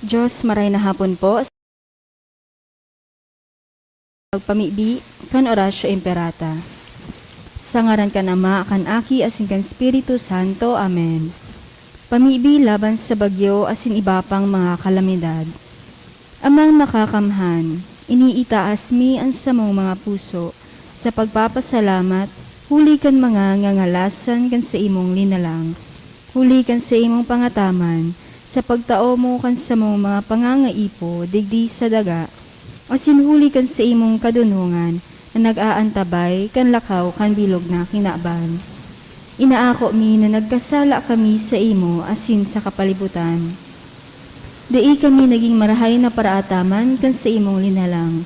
Diyos, maray na hapon po. Pagpamibi, kan orasyo imperata. Sa ngaran ka nama, kan aki, asin kan Espiritu Santo. Amen. Pamibi laban sa bagyo, asin iba pang mga kalamidad. Amang makakamhan, iniitaas mi ang samong mga puso, sa pagpapasalamat, huli kan mga ngangalasan kan sa imong linalang, huli kan sa imong pangataman, sa pagtao mo kan sa mga pangangaipo, digdi sa daga, asin huli kan sa imong kadunungan, na nag-aantabay kan lakaw kan bilog na kinaban. Inaako mi na nagkasala kami sa imo, asin sa kapalibutan. Dai kami naging marahay na paraataman kan sa imong linalang.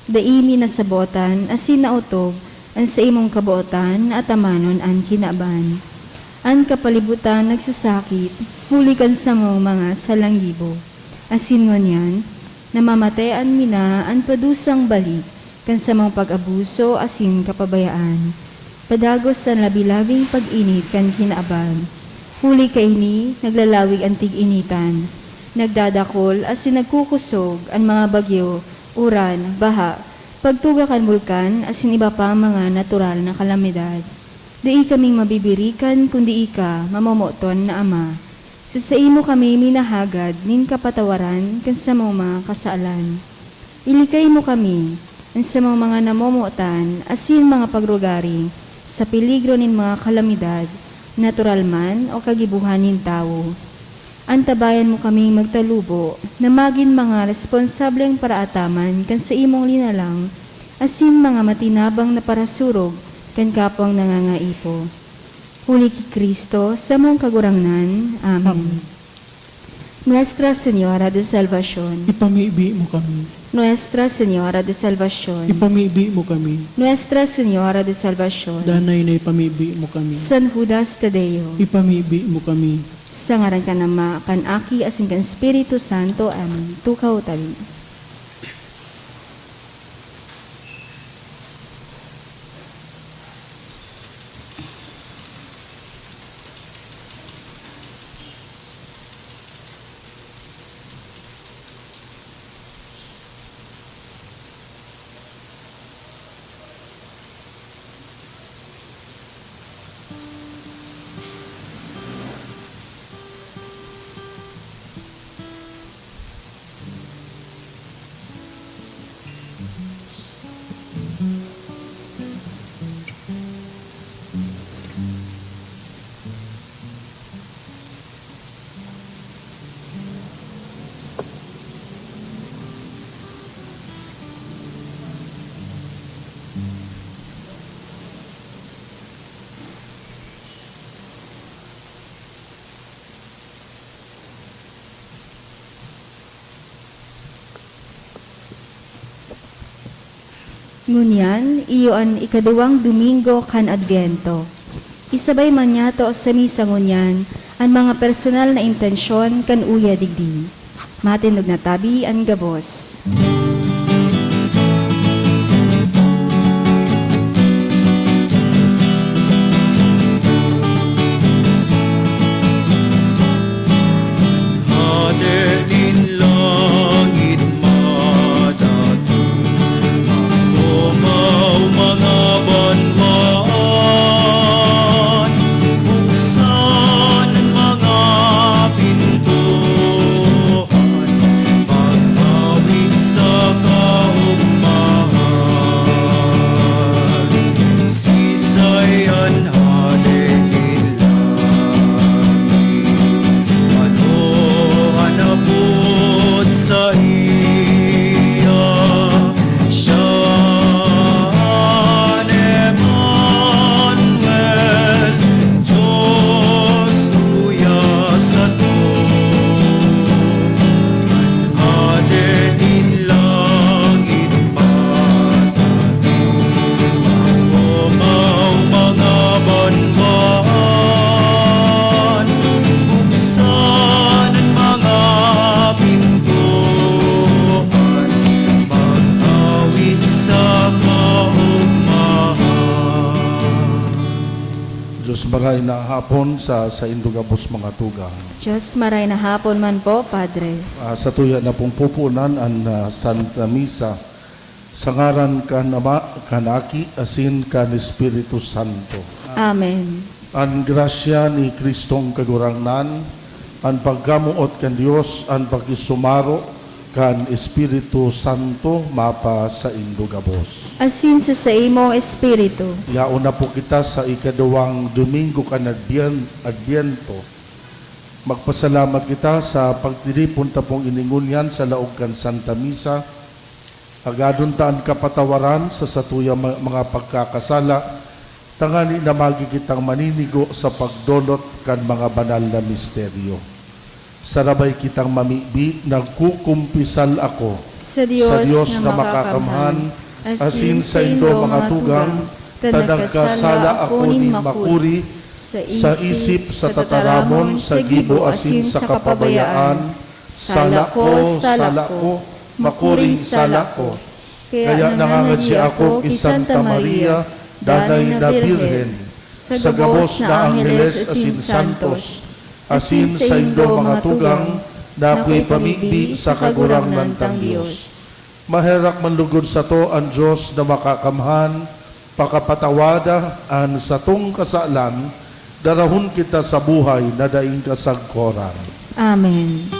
Dai mi nasabotan, asin nautog, an sa imong kabuotan, at amanon an kinaban. An kapalibutan nagsasakit, huli kan sa mga salanggibo. Asin ngunyan, namamatayan mi na an padusang balik, kan sa mga pag-abuso asin kapabayaan. Padagos sa labi-labing pag-init kan kinaaban. Huli kaini, naglalawig ang tig-initan. Nagdadakol asin nagkukusog ang mga bagyo, uran, baha, pagtuga kan bulkan asin iba pa mga natural na kalamidad. Di kaming mabibirikan kundi ika mamamoton na Ama. Sa imo kami minahagad nin kapatawaran kan sa mga kasaalan. Ilikay mo kami ang sa mga namomotan asin mga pagrugari sa peligro nin mga kalamidad, natural man o kagibuhan nin tao. Antabayan mo kaming magtalubo na maging mga responsableng paraataman kan sa imong linalang asin mga matinabang na parasurog kan kapwang nangangaipo. Huli ki Kristo sa mong kagurangnan. Amen. Nuestra Señora de Salvación, Ipamibi mo kami. Nuestra Señora de Salvación, Ipamibi mo kami. Nuestra Señora de Salvación, Danay na ipamibi mo kami. San Judas Tadeo, Ipamibi mo kami. sa ngaran ka nama, kan aki, asin kan Espiritu Santo. Amen. Tukaw tabi. Ngunyan, iyo an ikaduwang Domingo kan Adviento. Isabay man yato sa misa ngunyan ang mga personal na intensyon kan uya digdi. Matinog na tabi ang gabos. Buksan ang mga pintuan, pagmawid sa maray na hapon sa Indugabos mga tugang. Diyos maray na hapon man po, Padre. Sa tuya na pong pupunan ang Santa Misa, sa ngaran kan Ama, kanaki, asin kan Espiritu Santo. Amen. Ang grasya ni Kristong kagurangnan, ang pagkamuot kan Dios, ang pagkisumaro kan Espiritu Santo mapa sa Indugabos. Asin sa imong Espiritu. Yauna po kita sa ikaduwang Domingo kan Adbiento. Magpasalamat kita sa pagtiripon ta pong iningunyan sa laog kan Santa Misa. Agadon taan kapatawaran sa satuya mga pagkakasala. Tangani na magi kitang maninigo sa pagdolot kan mga banal na misteryo. Sarabay kitang mamibi, nagkukumpisal ako Sa Diyos na makakamhan, asin sa indo mga tugang, tanagkasala ako ni makuri, sa isip, sa tataramon, sa gibo asin sa kapabayaan, sala ko, makuring sala ko. Kaya nangangadsi ako kay Santa Maria, danay na Birhen, sa gabos na Angeles asin Santos, asin sa indo mga tugang, na ako'y pamibi sa kagurangnan tang Diyos. Maherak manlugod sa to ang Diyos na makakamhan, pakapatawada ang satong kasalan, darahon kita sa buhay na daing kasagkoran. Amen.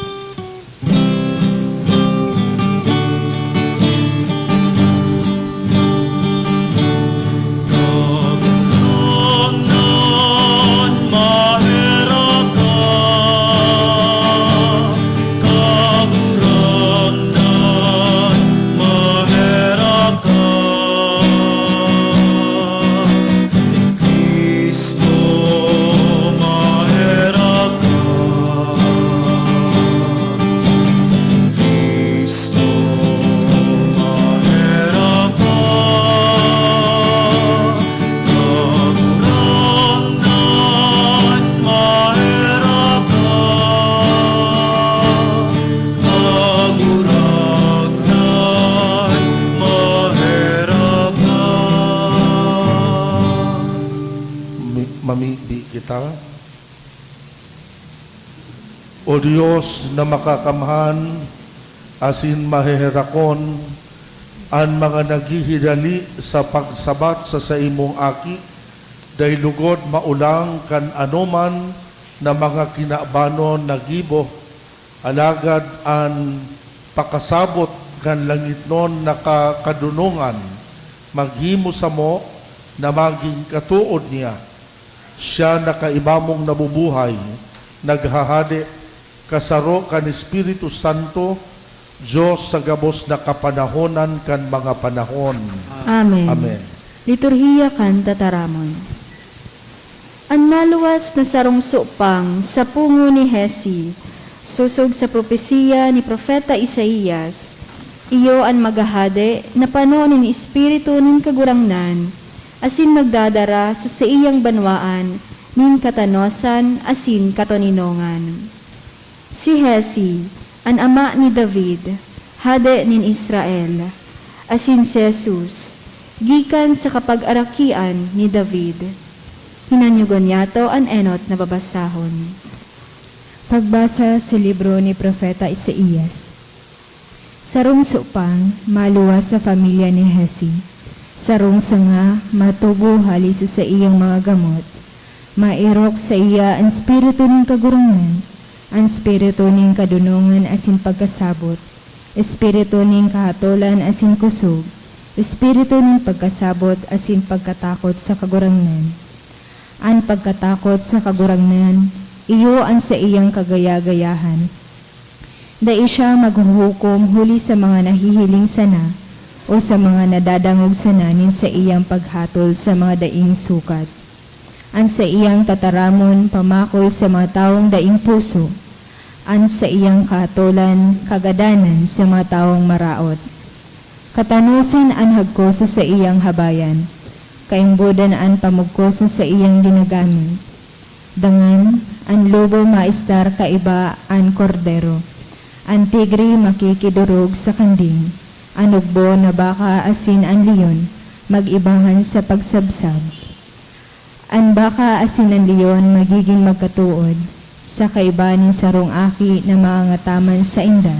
Mamibi kita. O Diyos na makakamhan, asin maheherakon, ang mga naghihirali sa pagsabat sa imong aki, dahil lugod maulang kan anuman na mga kinabanon nagibo, alagad ang pakasabot kan langit non nakakadunungan, maghimo sa mo na maging katuod niya. Siya na kaibamong nabubuhay, naghahade, kasaro kan Espiritu Santo, Diyos sa gabos na kapanahonan kan mga panahon. Amen. Amen. Liturhiya kan tataramon. Ang maluwas na sarungso pang sa pungo ni Hesi, susog sa propesiya ni Propeta Isaías, iyo ang magahade na panon ni Espiritu nin kagurangnan, asin magdadara sa iyang banwaan, nin katanosan, asin katoninongan. Si Hesi, ang ama ni David, hade nin Israel, asin si Jesus, gikan sa kapag-arakian ni David. Hinanyugon yato ang enot na babasahon. Pagbasa sa libro ni Propeta Isaías. Sarong supang maluwas sa pamilya ni Hesi. Sarong sanga matubo halis sa iyang mga gamot. Mairok sa iya ang espiritu ng kagurungan, ang espiritu ng kadunungan asin pagkasabot, espiritu ng kahatolan asin kusog, espiritu ng pagkasabot asin pagkatakot sa kagurangnan. Ang pagkatakot sa kagurangnan, iyo ang sa iyang kagaya-gayahan. Dai siya maghuhukom huli sa mga nahihiling sana, o sa mga nadadangog sananin sa iyang paghatol sa mga daing sukat. An sa iyang tataramon pamakol sa mga taong daing puso. An sa iyang kahatolan kagadanan sa mga taong maraot. Katanusan an hagkosa sa iyang habayan. Kaimbudan an pamugkosa sa iyang ginagamit. Dangan an lobo maistar kaiba an kordero. An tigri makikidurog sa kanding. Anugbo na baka asin ang leon, mag-ibahan sa pagsabsab. An baka asin ang leon magiging magkatuod, sa kaibanin sarong aki na maangataman sa inda.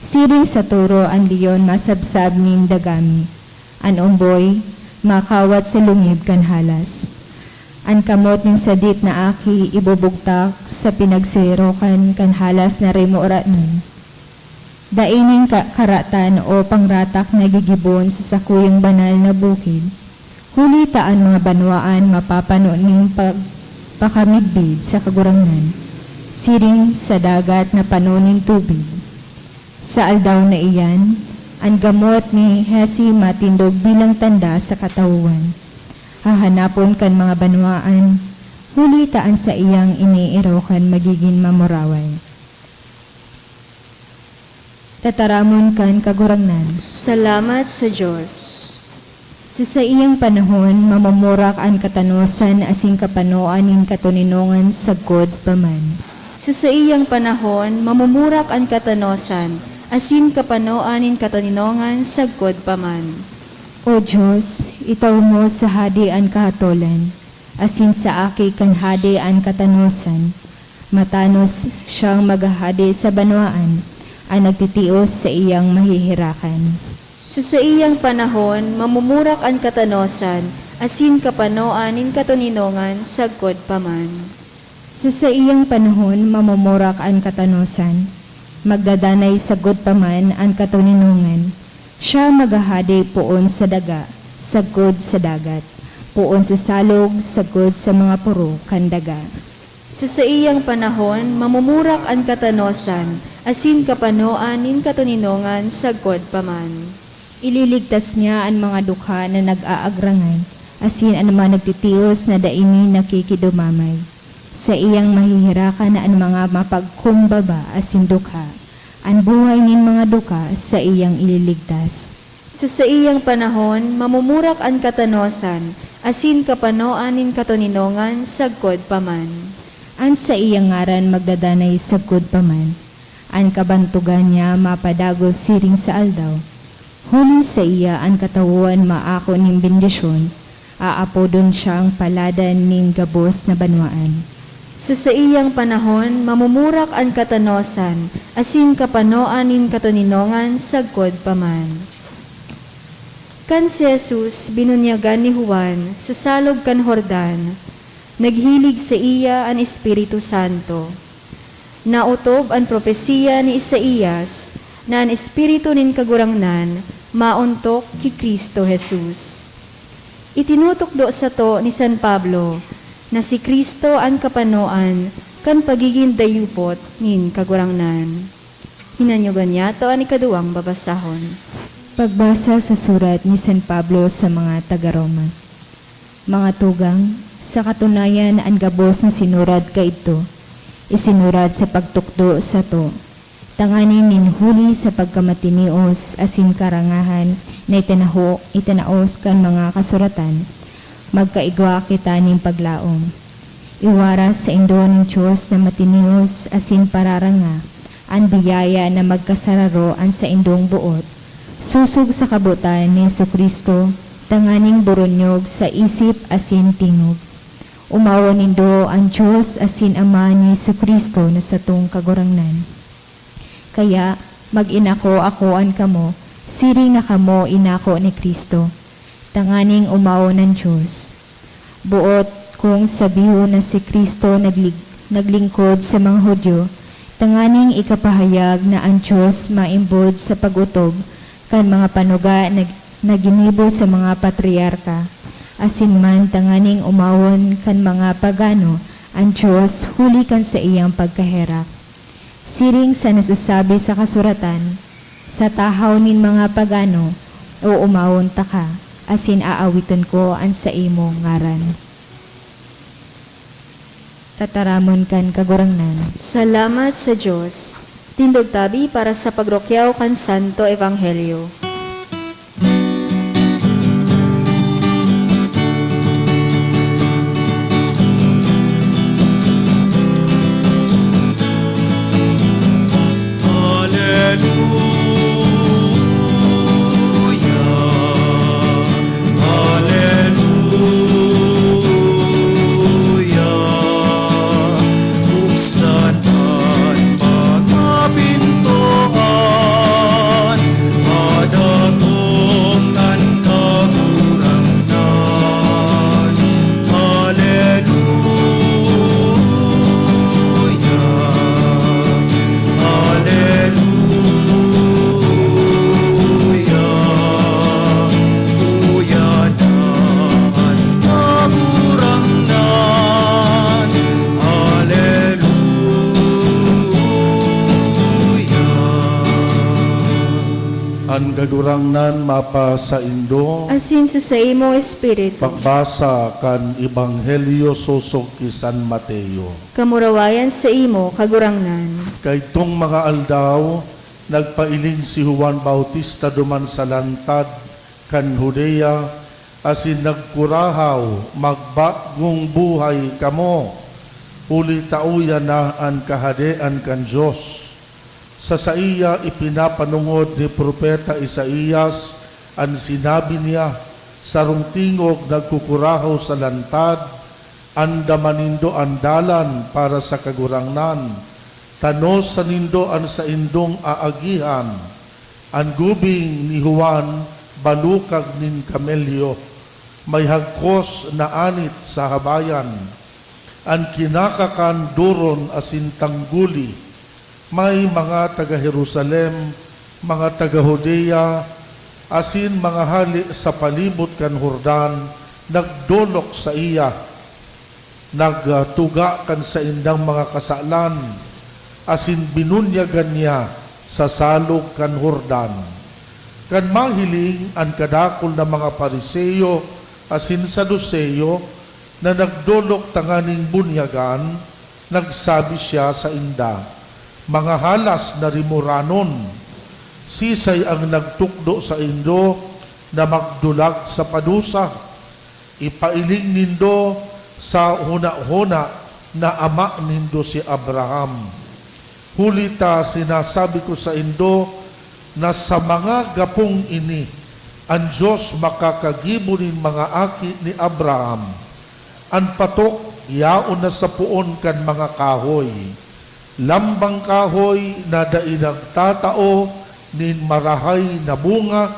Siring sa turo ang leon masabsab ning dagami, an umboy makawat sa lungib kan halas. An kamot ning sadit na aki ibubugtak sa pinagsirokan kan halas na remo oranin. Daining karatan o pangratak na gigibon sa sakuyang banal na bukid. Huli taan mga banwaan mapapano ning pagpakamidbid sa kagurangnan. Siring sa dagat na panoning tubig. Sa aldaw na iyan, ang gamot ni Hesi matindog bilang tanda sa katauhan. Hahanapon kan mga banwaan, huli taan sa iyang iniirokan magiging mamuraway. Tataramon kan kagurangnan. Salamat sa Diyos. Sa iyang panahon, mamumurak ang katanosan asing kapanoan in katuninongan sa God paman. Sa iyang panahon, mamumurak ang katanosan, asin kapanoanin kataninongan sagkod paman. O Diyos, itaw mo sa hadi ang kahatolan, asin sa aki kan hadi ang katanosan. Matanos siyang maghahadi sa banwaan, ang nagtitios sa iyang mahihirakan. Sa iyang panahon, mamumurak ang katanosan, asin kapanoanin kataninongan sagkod paman. Sa iyang panahon, mamumurak ang katanosan, magdadanay sagod paman ang katuninungan. Siya maghahadi poon sa daga, sagod sa dagat, poon sa salog, sagod sa mga puro kandaga. Sa iyang panahon, mamumurak ang katanosan, asin kapanoanin kataninongan sagkod paman. Ililigtas niya ang mga dukha na nag-aagrangay, asin ang mga nagtitios na daini nakikidumamay. Sa iyang mahihirakan na ang mga mapagkumbaba asin dukha, ang buhay nin mga duka sa iyang ililigtas. Sa iyang panahon, mamumurak ang katanosan, asin kapanoanin kataninongan sagkod paman. An sa iyang ngaran magdadanay sagkod paman, an kabantugan niya mapadagos siring sa aldaw. Huli sa iya ang katawuan maako ning bendisyon, aapodon siyang paladan ning gabos na banwaan. Sa iyang panahon, mamumurak ang katanosan, asin kapanoanin kataninongan sagkod paman. Kan si Jesus binunyagan ni Juan sa salog kan Jordan, naghilig sa iya ang Espiritu Santo. Nautob ang propesiya ni Isaías na ang Espiritu nin kagurangnan mauntok ki Kristo Jesus. Itinutukdo sa to ni San Pablo na si Kristo ang kapanoan kan pagiging dayupot nin kagurangnan. Hinanyugan niya to ang ikaduwang babasahon. Pagbasa sa surat ni San Pablo sa mga taga-Roma. Mga tugang, sa katunayan ang gabos na sinurad ka ito, isinurad sa pagtukdo sa to, tanganin ninhuli sa pagkamatinios asin karangahan na itinaos kan mga kasuratan, magkaigwa kita ning paglaom. Iwaras sa indo ng Diyos na matinios asin pararanga, ang biyaya na magkasararo ang sa indong buot, susug sa kabutan ni Jesucristo, tanganing buronyog sa isip asin tingog. Umawa nindo ang Diyos asin Ama ni Jesucristo na sa tong kagurangnan. Kaya mag-inako akoan kamo, siring na kamo inako ni Kristo. Tanganing umawa ng Diyos. Buot kung sabiho na si Kristo naglingkod sa mga Hudyo, tanganing ikapahayag na ang Diyos maimbod sa pag-utob kan mga panuga na ginibo sa mga patriarka. Asin man tanganing umawon kan mga pagano, ang Diyos huli kan sa iyang pagkaherak. Siring sa nasasabi sa kasuratan, sa tahaw nin mga pagano, o umawon ta ka, asin aawiton ko ang sa imo ngaran. Tataramon kan kagurangnan. Salamat sa Diyos. Tindog tabi para sa pagrokyaw kan Santo Ebanghelyo. Han kagurangnan mapa sa Indo, asin sa imo espiritu. pagbasa kan Ebanghelyo susog ki San Mateo. Kamurawayan sa imo kagurangnan. Kay tong mga aldaw, nagpailing si Juan Bautista duman sa lantad kan Judea, asin nagkurahaw, magbagong buhay kamo, uli tauyan na ang kahadean kan Diyos. Sa saiya ipinapanungod ni Propeta Isaías ang sinabi niya, sarong tingog nagkukurahaw sa lantad, andaman nindo ang dalan para sa kagurangnan, tanos sa nindo ang sa indong aagihan, ang gubing ni Juan balukag nin kamelyo, may hagkos na anit sa habayan, ang kinakakan duron asin tangguli, may mga taga-Jerusalem, mga taga-Judea, asin mga hali sa palibot kan Jordan, nagdolok sa iya, nagtuga kan sa indang mga kasalan, asin binunyagan niya sa salog kan Jordan. Kan mahiling ang kadakol na mga Pariseo, asin Saduceo, na nagdolok tanganing bunyagan, nagsabi siya sa inda, mga halas na rimuranon, sisay ang nagtukdo sa indo na magdulag sa padusa. Ipailing nindo sa huna-huna na ama nindo si Abraham. Hulita sinasabi ko sa indo na sa mga gapong ini, ang Diyos makakagibo nin mga aki ni Abraham. Ang patok, yaon na sa puon kan mga kahoy. Lambang kahoy na dainag tatao nin marahay na bunga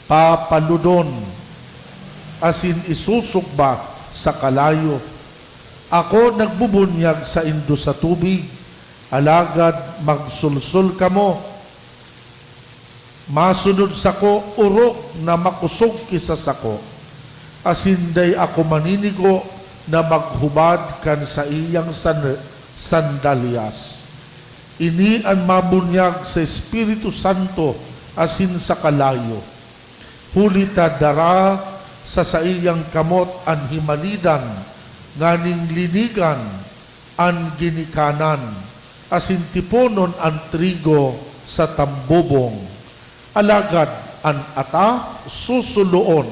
papaludon, asin isusukba sa kalayo. Ako nagbubunyag sa indo sa tubig, alagad magsulsul kamo. Masunod sako urok na makusog kisa sako, asin day ako maninigo na maghubad kan sa iyang sandalyas. Ini ang mabunyag sa Espiritu Santo asin sa kalayo. Hulita dara sa iyang kamot ang himalidan, nganing linigan ang ginikanan, asin tiponon ang trigo sa tambubong. Alagad ang ata susuloon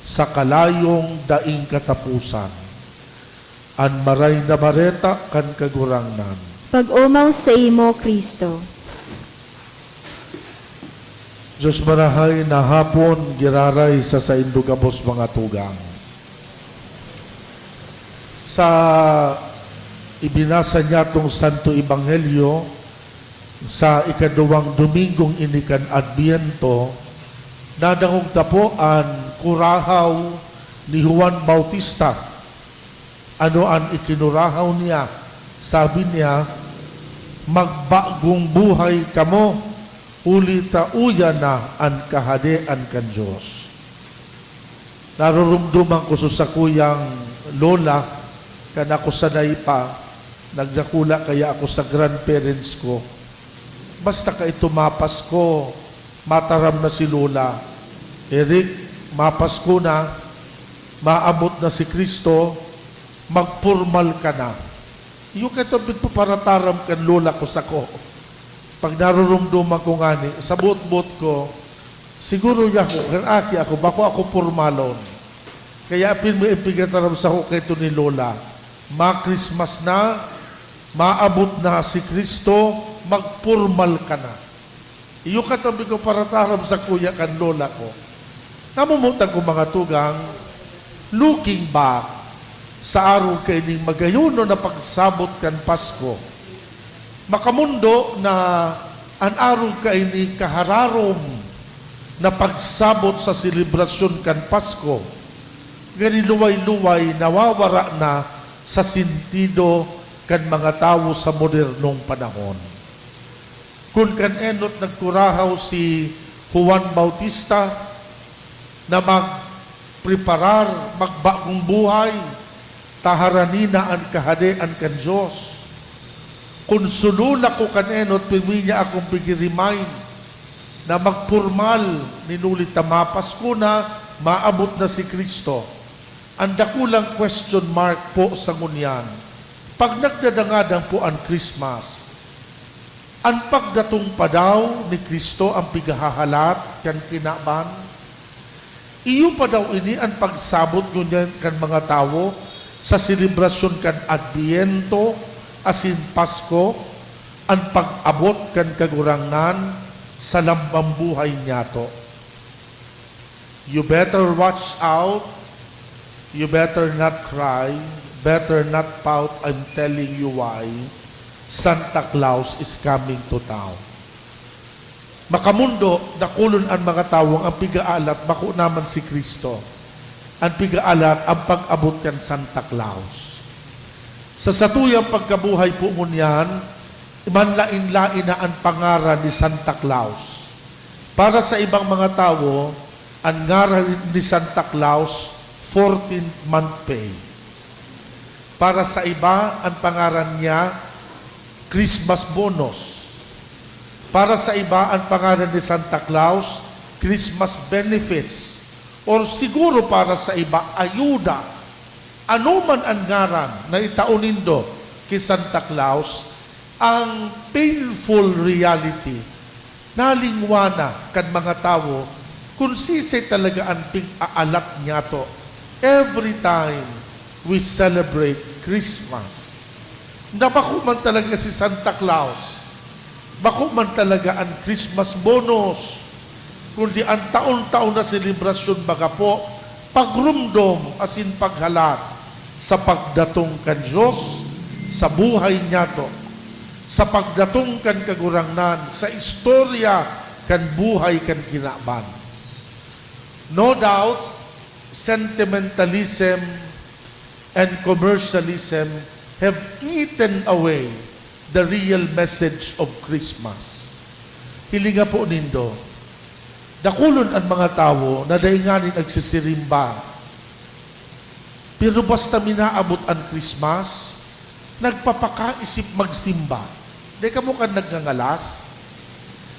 sa kalayong daing katapusan. An maray na mareta kan kagurangnan. Pag-umaw sa imo, Kristo. Diyos marahay na hapon giraray sa indugabos mga tugang. Sa ibinasa niya tong Santo Ebanghelyo, sa ikaduwang Domingong inikan Adbiento, nadangog tapo ang kurahaw ni Juan Bautista. Ano ang ikinurahaw niya? Sabi niya, magbagong buhay kamo, uli tauya na ang kahadean kan Diyos. Narurumduman ko sa kuyang lola, kan ako sanay pa, nagdakula kaya ako sa grandparents ko. Basta ka ito mapas ko, mataram na si lola. Eric, mapas ko na, maabot na si Kristo, magpurmal ka na. Yung katapit po para taram kan lola ko sa ko. Pag narurumduman ko nga ni, sa buot-buot ko, siguro niya ko, kanaki ako, bako ako purmalon. Kaya apin mo ipigataram sa ko kay ni lola. Ma-Christmas na, maabot na si Kristo, magpurmal ka na. Yung katabi ko para taram sa kuya kan lola ko. Namumutan ko mga tugang, looking back, sa araw kay ning magayuno na pagsabot kan Pasko. Makamundo na ang araw kay ni kahararom na pagsabot sa selebrasyon kan Pasko. Gani luway-luway nawawara na sa sentido kan mga tao sa modernong panahon. Kung kan enot nagkurahaw si Juan Bautista na magpreparar, magbagong buhay, taharanina ang kahadean kan Diyos. Kung sulula ko kanenot, pirmi niya akong pigirimain, na magpurmal ninulit na mapasko na maabot na si Kristo. Ang dakulang question mark po sa ngunyan. Pag nagdadangadang po ang Christmas, ang pagdatong pa daw ni Kristo ang pigahahalat kan kinaban, iyo pa daw ini ang pagsabot ngunyan kan mga tao sa selebrasyon kan Adviento, asin Pasko, ang pag-abot kan kagurangnan sa lambang buhay niya to. You better watch out. You better not cry. Better not pout. I'm telling you why. Santa Claus is coming to town. Makamundo, nakulon ang mga tawong ang pigaalat, bako naman si Kristo. Ang pigaalat, ang pag-abot yan Santa Claus. Sa satuyang pagkabuhay po ngunyan, imanlain-lain na ang pangaran ni Santa Claus. Para sa ibang mga tao, ang ngaran ni Santa Claus, 14th month pay. Para sa iba, ang pangaran niya, Christmas bonus. Para sa iba, ang pangalan ni Santa Claus, Christmas benefits. Or siguro para sa iba, ayuda. Ano man ang ngaran na itaunindo kay Santa Claus, ang painful reality, nalingwana kan mga tao, kung sisay talaga ang pig-aalat niya to, every time we celebrate Christmas. Nabako man talaga si Santa Claus, bako man talaga ang Christmas bonus, kundi ang taon-taon na selebrasyon baga po, pagrumdom asin paghalat sa pagdatong kan Diyos, sa buhay niya to, sa pagdatong kan kagurangnan, sa istorya kan buhay kan kinaban. No doubt, sentimentalism and commercialism have eaten away the real message of Christmas. Hilinga po nindo, dakulon ang mga tao na dainganin nagsisirimba. Pero basta minaabot ang Christmas, nagpapakaisip magsimba. Di ka mo kan nagngangalas.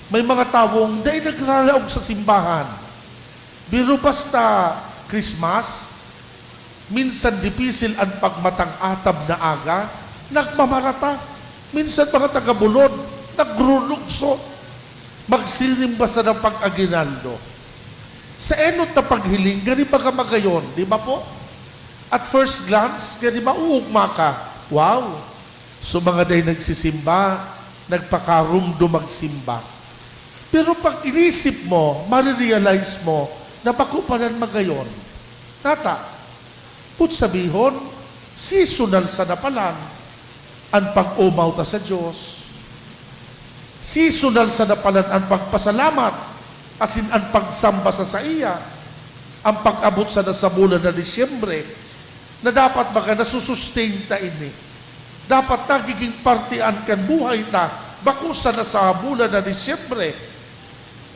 May mga tawong di nagralaog sa simbahan. Pero basta Christmas, minsan dipisil ang pagmatang-atab na aga, nagmamarata. Minsan mga taga-bulod, nagrulugso. Magsirimba sa ng pag-aginaldo. Sa enot na paghiling, gani ba ka magayon? Di ba po? At first glance, gani ba uugma ka? Wow! So mga day nagsisimba, nagpakarumdo magsimba. Pero pag inisip mo, marirealize mo, na bakupanan magayon. Nata, put sabihon, seasonal sa napalan, ang pag-umaw ta sa Diyos. Seasonal sa napalan ang pagpasalamat, asin ang pagsamba sa iya, ang pag-abot sa bulan na Disyembre, na dapat baka nasusustain ta ini. Dapat nagiging partian kan buhay ta, bakusa na sa bulan na Disyembre,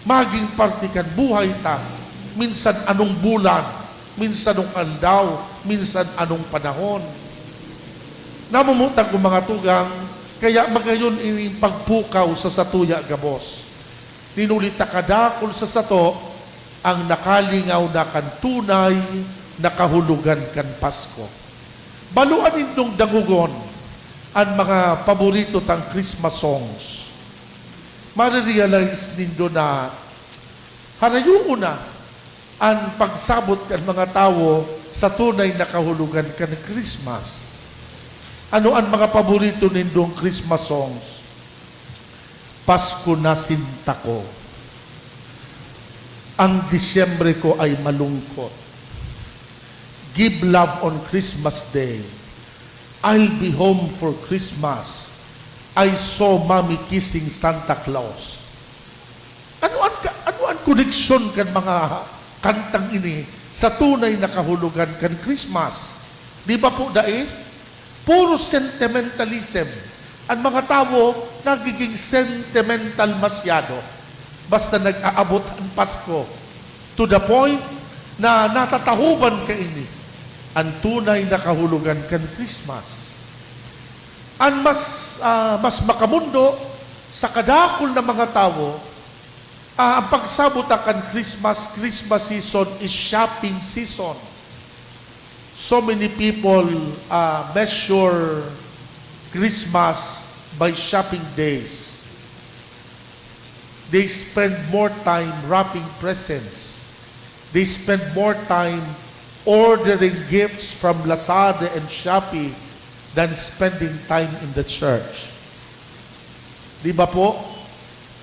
maging parti kan buhay ta, minsan anong bulan, minsan anong aldaw, minsan anong panahon. Namumutang ko mga tugang, kaya magayon ini pagpukaw sa satuya gabos. Ninulita kadakol sa sato, ang nakalingaw na kan tunay, nakahulugan kan Pasko. Baluan nindong dangugon, ang mga paborito tang Christmas songs. Marirealize nindo na, harayo na, ang pagsabot kan mga tao sa tunay na kahulugan kan Christmas. Ano ang mga paborito nindong Christmas songs? Pasko na sinta ko. Ang Disyembre ko ay malungkot. Give love on Christmas Day. I'll be home for Christmas. I saw Mommy kissing Santa Claus. Ano ang koneksyon kan mga kantang ini sa tunay na kahulugan kan Christmas? Di ba po dahil? Puro sentimentalism. Ang mga tao nagiging sentimental masyado. Basta nag-aabot ang Pasko to the point na natatahuban ka ini ang tunay na kahulugan kan Christmas. Ang mas makamundo sa kadakol na mga tao, Ang pagsabot akan Christmas season is shopping season. So many people measure Christmas by shopping days. They spend more time wrapping presents. They spend more time ordering gifts from Lazada and Shopee than spending time in the church. Di ba po?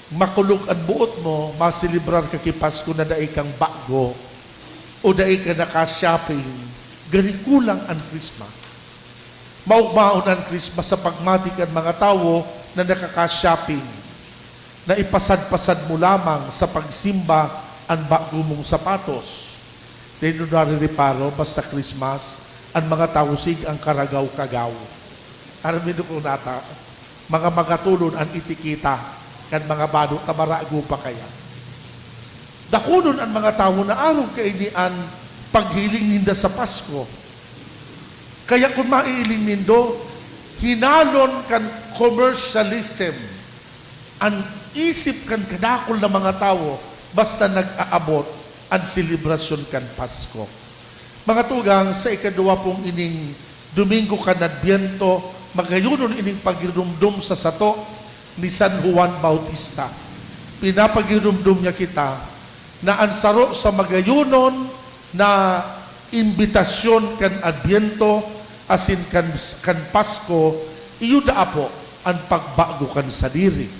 Makulog ang buot mo, masilibrar ka kay Pasko na daig kang bago o daig ka naka-shopping, gani kulang ang Christmas. Maugmaon ang Christmas sa pagmatik ang mga tao na nakaka-shopping, na ipasad-pasad mo lamang sa pagsimba ang bago mong sapatos. Dahil narireparo, basta Christmas, ang mga tawsig ang karagaw-kagaw. Aramin ko nata, mga magatulon ang itikita, kan mga bado tamarago pa kaya. Dakunon ang mga tao na araw kainian paghiling ninda sa Pasko. Kaya kung maiiling nindo, hinalon kan commercialism, ang isip kan kadakol na mga tao, basta nag-aabot ang selebrasyon kan Pasko. Mga tugang, sa ikadwa pong ining Domingo kan Adbiento, magayunon ining pagirumdum sa sato ni San Juan Bautista. Pinapagirumdum niya kita na ansaro sa magayunon na imbitasyon kan Adbiento asin kan Pasko, iyo daapo ang pagbago kan sa diri.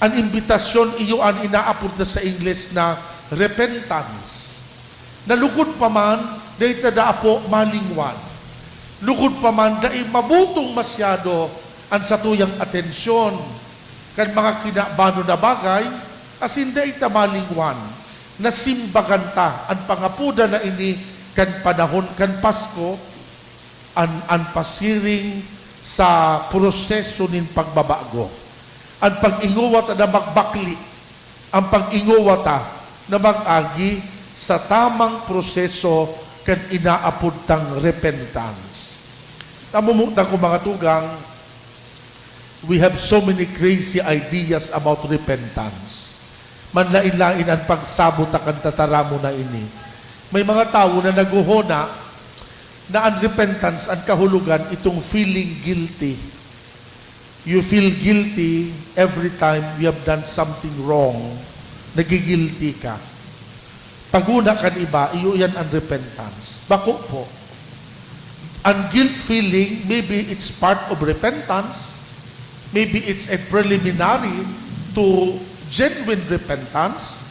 Ang imbitasyon iyo ang inaapod na sa Ingles na repentance. Nalugod pa man, dahi tada po malingwan. Lugod pa man, dahi mabutong masyado ang satuyang atensyon kan mga kinabano na bagay, asin dahi ta malingwan, na simbaganta ang pangapuda na ini kan panahon kan Pasko, ang pasiring sa proseso nin pagbabago. Ang pag-inguwat na magbakli, ang pag-inguwat na mag-agi sa tamang proseso kan inaapod tang repentance. Namumutan ko mga tugang, we have so many crazy ideas about repentance. Manlain-lain ang pagsabot akan tataramo na ini. May mga tao na naguhona na ang repentance, ang kahulugan, itong feeling guilty. You feel guilty every time you have done something wrong. Nagigilty ka. Paguna kan iba, iyo yan ang repentance. Bako po. Ang guilt feeling, maybe it's part of repentance. Maybe it's a preliminary to genuine repentance.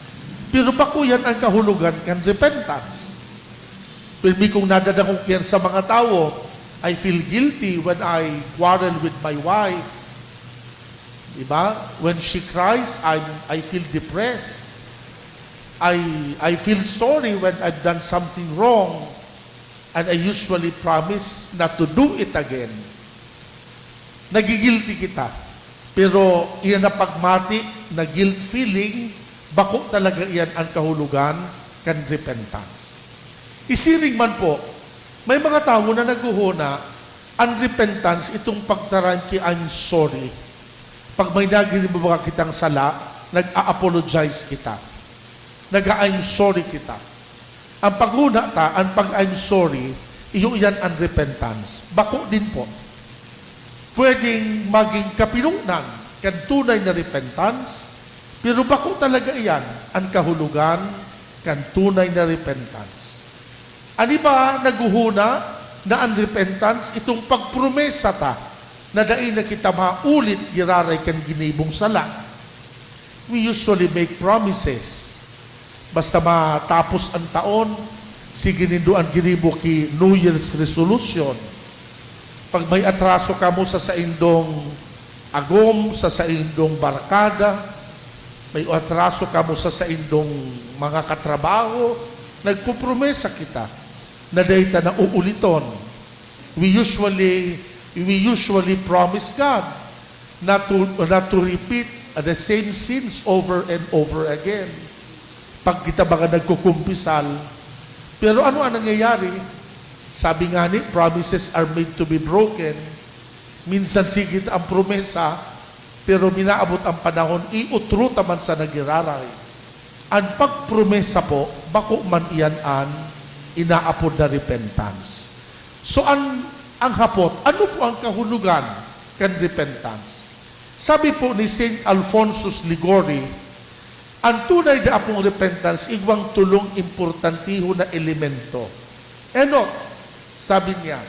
Pero bako yan ang kahulugan kan repentance. Pero kung nadadangok yan sa mga tao, I feel guilty when I quarrel with my wife. Diba? When she cries, I feel depressed. I feel sorry when I've done something wrong. And I usually promise not to do it again. Nagigilty kita. Pero iyan na pagmati na guilt feeling, bako talaga iyan ang kahulugan kan repentance. Isiring man po, may mga tao na naguhuna, ang repentance, itong pagtarangki, I'm sorry. Pag may naginibaga kitang sala, nag-a-apologize kita. Nag-I'm sorry kita. Ang paghuna ta, ang pag-I'm sorry, iyo yan ang repentance. Bako din po. Pwedeng maging kapinunan, kan tunay na repentance, pero bako talaga iyan ang kahulugan, kan tunay na repentance. Ani ba naguhuna na ang repentance, itong pagpromesa ta, na dahil na kita maulit giraray kan ginibong sala. We usually make promises. Basta matapos ang taon, sige nindo ang ginibo ki New Year's resolution. Pag may atraso ka mo sa saindong agom, sa saindong barkada, may atraso ka mo sa saindong mga katrabaho, nagpupromesa kita na dahil na uuliton. We usually promise God not to repeat the same sins over and over again. Pag kita baga nagkukumpisal. Pero ano ang nangyayari? Sabi nga ni, promises are made to be broken. Minsan sigit ang promesa, pero minaabot ang panahon, iutro taman sa nagiraray. Ang pagpromesa po, bako man iyan an inaapod na repentance. So ang hapot, ano po ang kahulugan kan repentance? Sabi po ni St. Alphonsus Ligori, ang tunay na apong repentance, igwang tulong importantiho na elemento. Ano? Sabi niya,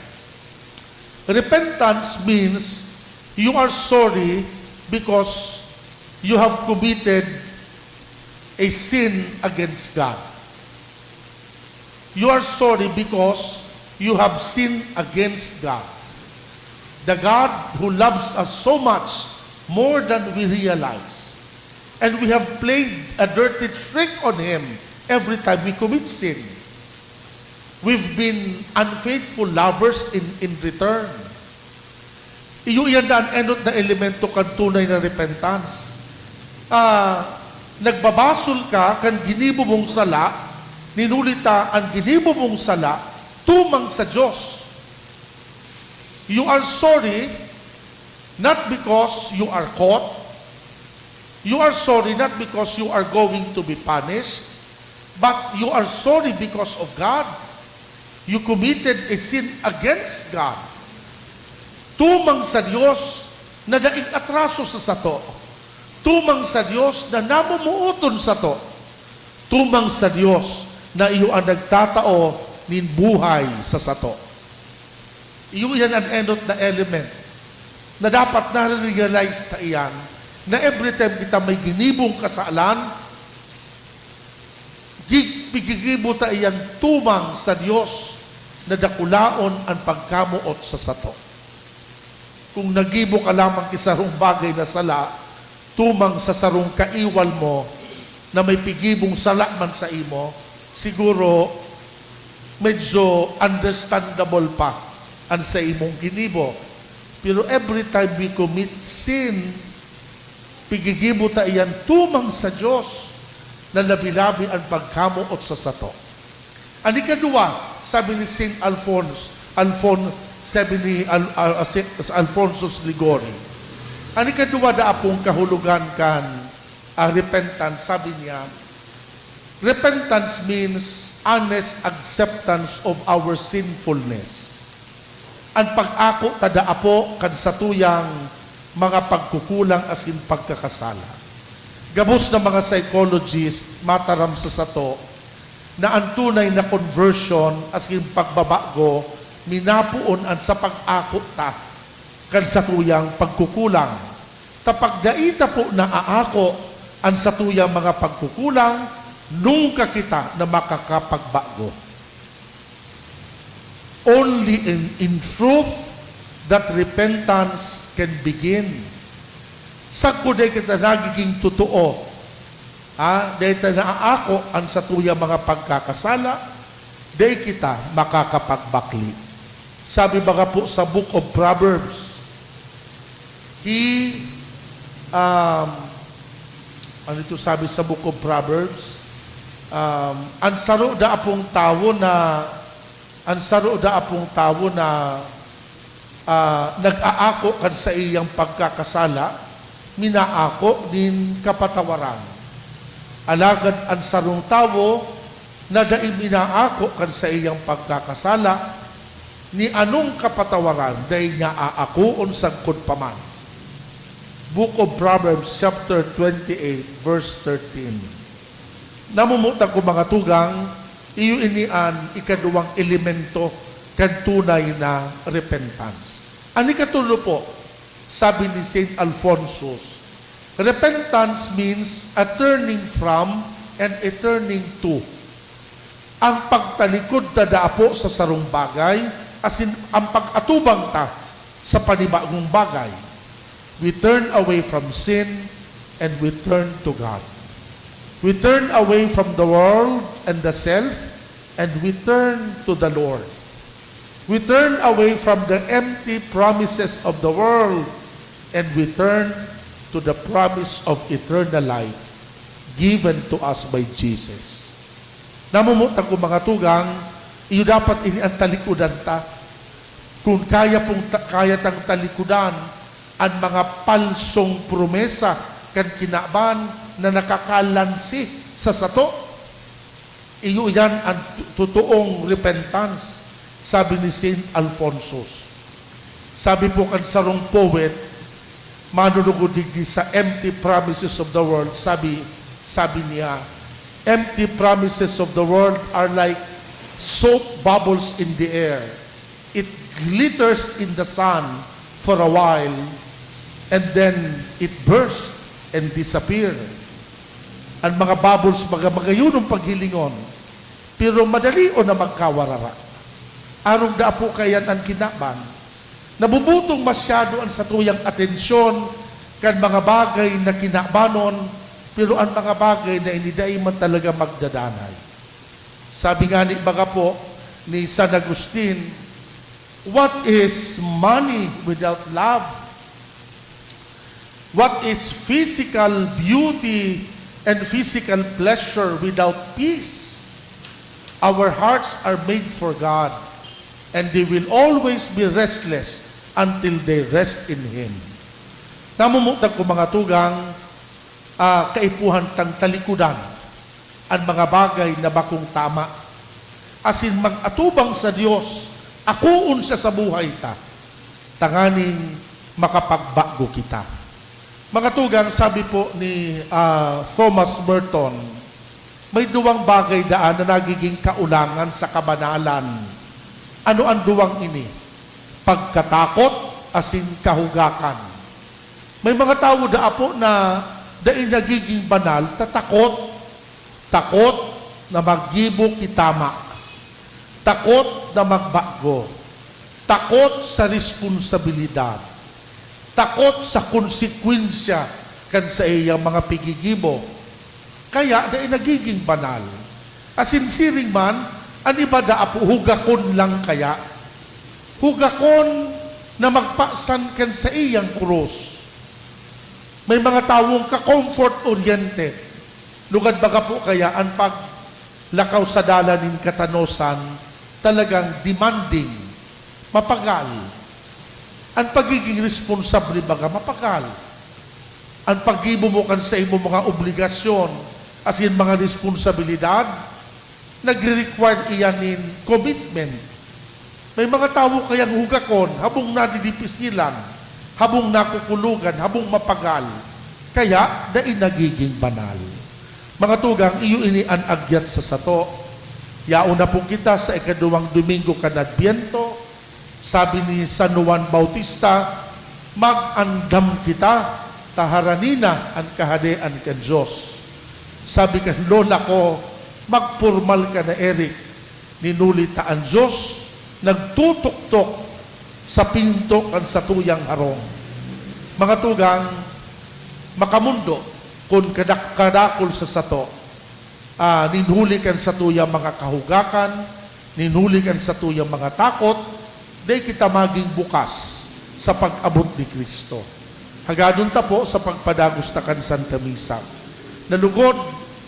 repentance means you are sorry because you have committed a sin against God. You are sorry because you have sinned against God. The God who loves us so much more than we realize. And we have played a dirty trick on Him every time we commit sin. We've been unfaithful lovers in return. Iyan na ang enot na elemento kan tunay na repentance. Nagbabasol ka kan ginibo mong sala, ninulita ang ginibo mong sala, tumang sa Diyos. You are sorry not because you are caught. You are sorry not because you are going to be punished, but you are sorry because of God. You committed a sin against God. Tumang sa Diyos na daig atraso sa sato. Tumang sa Diyos na namumuuton sa to. Tumang sa Diyos na iyo ang nagtatao nin buhay sa sato. Iyo yan ang enot na element na dapat na-realize ta iyan na every time kita may ginibong kasalan, pigigibo ta iyan tumang sa Diyos na dakulaon ang pagkamuot sa sato. Kung nagibo ka lamang isarong bagay na sala, tumang sa sarong kaiwal mo na may pigibong sala man sa imo, siguro medyo understandable pa ang sa imong ginibo. Pero every time we commit sin, pigigibo ta iyan tumang sa Diyos na labi-labi ang pagkamuot sa sato. Ang ikadua, sabi ni St. Alphonsus Ligori, ang ikadua da apong kahulugan kan repentance, sabi niya, repentance means honest acceptance of our sinfulness. Ang pag-ako tada apo kan satuyang mga pagkukulang asin pagkakasala. Gabos na mga psychologist mataram sa sato na ang tunay na conversion asin pagbabago minapuon an sa pag-ako ta kan satuyang pagkukulang. Tapag daita po na aako ang satuyang mga pagkukulang nung kakita na makakapagbago. Only in truth that repentance can begin. Sagko day kita nagiging totoo. Day ta naaako ang satuya mga pagkakasala, day kita makakapagbakli. Sabi baga po sa Book of Proverbs, ano ito sabi sa Book of Proverbs? Ang saro da apong tawo na nag-aako kan sa iyang pagkakasala, minaako din kapatawaran. Alagad ang sarong tawo na daing minaako kan sa iyang pagkakasala, ni anong kapatawaran dahi niya aakuon sagkod paman. Book of Proverbs chapter 28 verse 13. Namumutan ko mga tugang, iyo inian ikaduwang elemento kan tunay na repentance. Ani katulo po, sabi ni St. Alphonsus, repentance means a turning from and a turning to. Ang pagtalikod na daapo sa sarong bagay, asin ang pag-atubang ta sa panibagong bagay. We turn away from sin and we turn to God. We turn away from the world and the self and we turn to the Lord. We turn away from the empty promises of the world and we turn to the promise of eternal life given to us by Jesus. Namumutan ko mga tugang, iyo dapat ini ang talikudan ta. Kung kaya tang talikudan, ang mga palsong promesa kan kinaban na nakakalansi sa sato. Iyo yan ang totoong repentance, sabi ni Saint Alfonso. Sabi po kan sarong poet, manunugod digdi sa empty promises of the world, sabi niya, empty promises of the world are like soap bubbles in the air. It glitters in the sun for a while, and then it bursts and disappear. Ang mga bubbles, mga yun ang paghilingon, pero madali o na magkawarara. Arong da po kayan ang kinaban, nabubutong masyado ang satuyang atensyon kan mga bagay na kinabanon, pero ang mga bagay na iniday man talaga magdadanay. Sabi nga ni baga po ni San Agustin, what is money without love? What is physical beauty and physical pleasure without peace? Our hearts are made for God, and they will always be restless until they rest in Him. Namumutag ko mga tugang, kaipuhan tang talikudan ang mga bagay na bakong tama. Asin mag-atubang sa Dios, akuon siya sa buhay ta, tanganing makapagbago kita. Mga tugang, sabi po ni Thomas Merton, may duwang bagay daan na nagiging kaulangan sa kabanalan. Ano ang duwang ini? Pagkatakot, asin kahugakan. May mga tao da po na dahil nagiging banal, takot na maggibo kitama, takot na magbago, takot sa responsibilidad, takot sa konsekwensya kan sa iyang mga pigigibo. Kaya dahil nagiging banal. Asin siring man, ang iba da po, hugakon lang kaya. Hugakon na magpasan kan sa iyang krus. May mga tawong ka-comfort-oriented. Lugad baga po kaya ang paglakaw sa dalanin katanosan, talagang demanding, mapagal. Ang pagiging responsable baga, mapagal. Ang pag-ibo mo kan sa imo mga obligasyon, as in mga responsabilidad, nagre-require iyanin commitment. May mga tao kayang hugakon, habong nadidipisilan, habong nakukulugan, habong mapagal, kaya dahil nagiging banal. Mga tugang, iyo ini ang agyat sa sato. Yauna po kita sa ikaduwang Domingo kan Adbiento, sabi ni San Juan Bautista, mag-andam kita, taharanina ang kahadean kan Diyos. Sabi kan lola ko, magpurmal ka na Eric, ninulita ang Diyos, nagtutok-tok sa pinto kan satuyang harong. Mga tugang, makamundo, kung kadakol sa sato, ninhuli kan satuyang mga kahugakan, ninhuli kan satuyang mga takot, day kita maging bukas sa pag-abot ni Kristo. Hagadon ta po sa pagpadagos ta kan Santa Misa. Nalugod,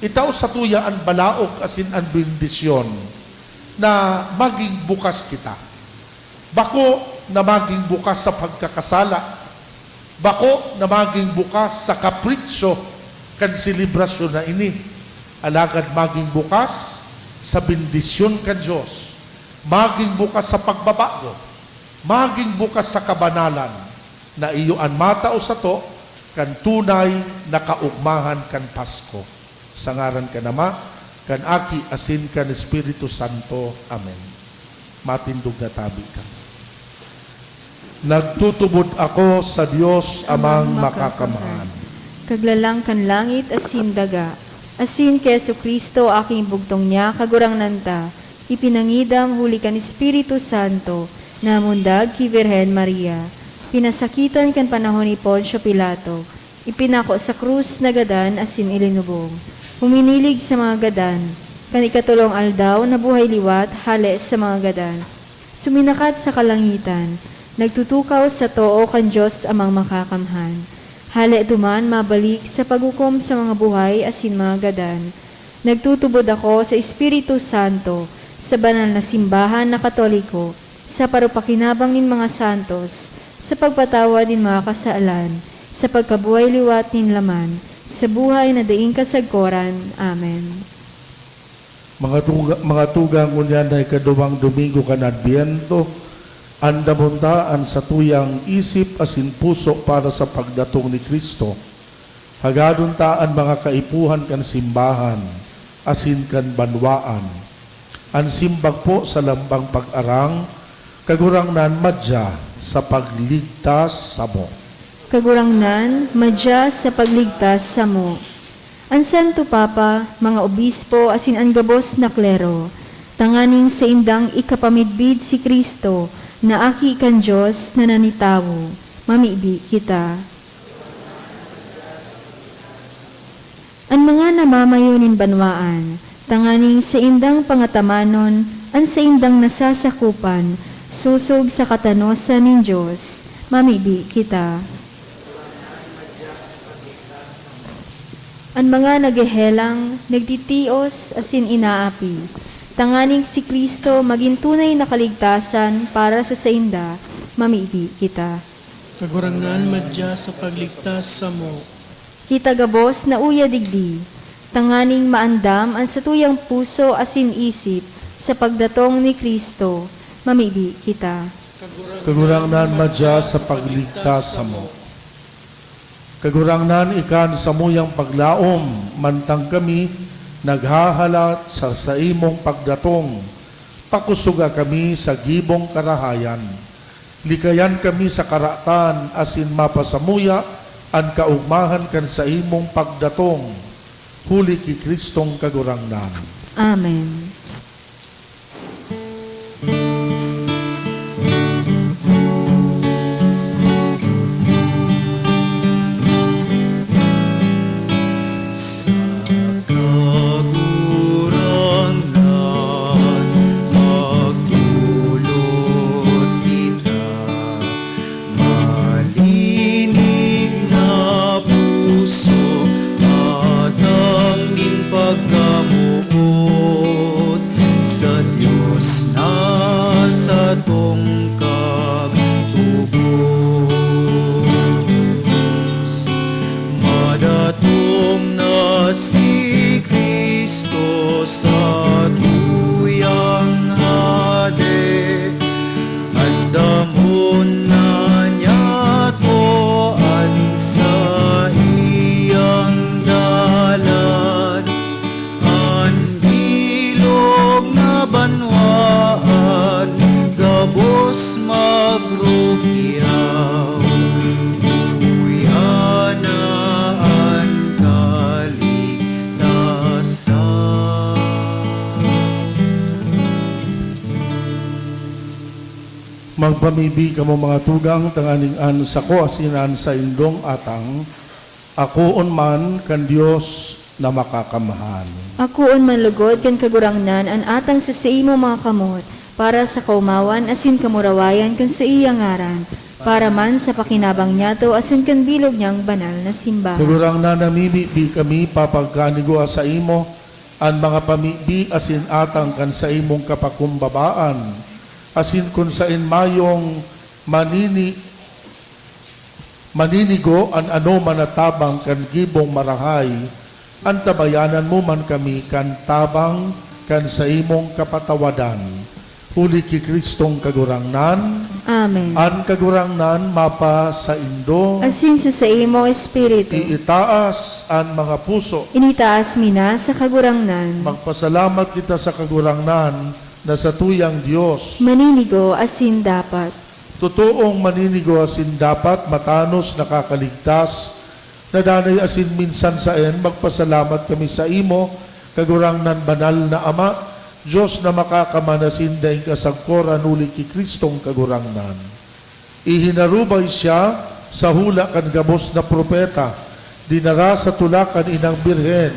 itaw sa tuya ang balaok asin ang bendisyon na maging bukas kita. Bako na maging bukas sa pagkakasala. Bako na maging bukas sa kapritsyo kan selebrasyon na ini. Alagad maging bukas sa bendisyon kan Diyos. Maging bukas sa pagbabago. Maging bukas sa kabanalan na iyo ang matao sa to kan tunay na kaugmahan kan Pasko. Sa ngaran ka nama, kan Aki, asin kan Espiritu Santo. Amen. Matindog na tabi ka. Nagtutubod ako sa Diyos amang makakamahan. Kaglalang kan langit asin daga, asin keso Kristo aking bugtong niya, kagurang nanta, ipinangidam huli kan Espiritu Santo, namundag ki Virhen Maria, pinasakitan kan panahon ni Poncio Pilato, ipinako sa krus na gadan asin ilinubong, huminilig sa mga gadan, kan ikatulong aldaw na buhay liwat, hale sa mga gadan, suminakat sa kalangitan, nagtutukaw sa too kan Diyos amang makakamhan, hale duman mabalik sa paghukom sa mga buhay asin mga gadan, nagtutubod ako sa Espiritu Santo, sa banal na simbahan na Katoliko, sa parupakinabang nin mga santos, sa pagpatawa din mga kasalan, sa pagkabuhay liwat nin laman, sa buhay na daing kasagkoran. Amen. Mga tugang kunyan ay kaduwang Domingo kan Adbiento, andabuntaan sa tuyang isip asin puso para sa pagdatong ni Kristo. Hagaduntaan mga kaipuhan kan simbahan, asin kan banwaan. Ang simbag po sa lambang pag-arang, kagurangnan madya sa pagligtas sa mo. Kagurangnan, madya sa pagligtas sa mo. Ang Santo Papa, mga obispo, asin ang gabos na klero, tanganing sa indang ikapamidbid si Kristo, na aki kan Diyos na nanitawo, mamibi kita. Ang mga namamayonin banwaan, tanganing sa indang pangatamanon, ang sa indang nasasakupan, susog sa katanosan ng Diyos, mamibi kita. Ang mga naghehelang, nagtitios, asin inaapi, tanganing si Kristo maging tunay na kaligtasan para sa sainda, mamibi kita. Kagurangnan madya sa pagligtas sa mo. Kita gabos na uya digdi, tanganing maandam ang satuyang puso asin isip sa pagdatong ni Kristo, mamibi kita. Kagurangnan madya sa pagligtas sa mo. Kagurangnan ikan sa muyang paglaom, mantang kami naghahalat sa imong pagdatong. Pakusuga kami sa gibong karahayan. Likayan kami sa karatan asin mapasamuya ang kaugmahan kan sa imong pagdatong. Huli ki Kristong kagurangnan. Amen. Si Kristo sa tuyang hade, andamon na niya't mo sa iyang dalan, ang bilog na banwaan, gabos magrukyaw, Magpamibi ka mo mga tugang, tanganing an sa ko asinan sa indong atang, akoon man kan Diyos na makakamahal. Akoon manlugod kan kagurangnan an atang sa imo mga kamot, para sa kaumawan asin kamurawayan kan sa iyang ngaran, para man sa pakinabang niya to asin kan bilog niyang banal na simbahan. Kagurang na namimibi kami papagkanigo sa imo, ang mga pamibi asin atang kan sa imong kapakumbabaan, asin kun sa mayong maninigo an ano manatabang kan gibong marahay, ang tabayanan mo man kami kan tabang kan sa imong kapatawadan. Huli ki Kristong kagurangnan, Amen. an kagurangnan mapa sa indo, Asin sa imo espiritu, iitaas ang mga puso. initaas mina sa kagurangnan, Magpasalamat kita sa kagurangnan na sa tuyang Diyos. maninigo asin dapat. Totoong maninigo asin dapat, matanos nakakaligtas, nadanay asin minsan sa magpasalamat kami sa imo, kagurangnan banal na Ama, Diyos na makakamanasin dahil kasagkoran uli ki Kristong kagurangnan. Ihinarubay siya sa hula kan gabos na propeta, dinara sa tulakan inang birhen,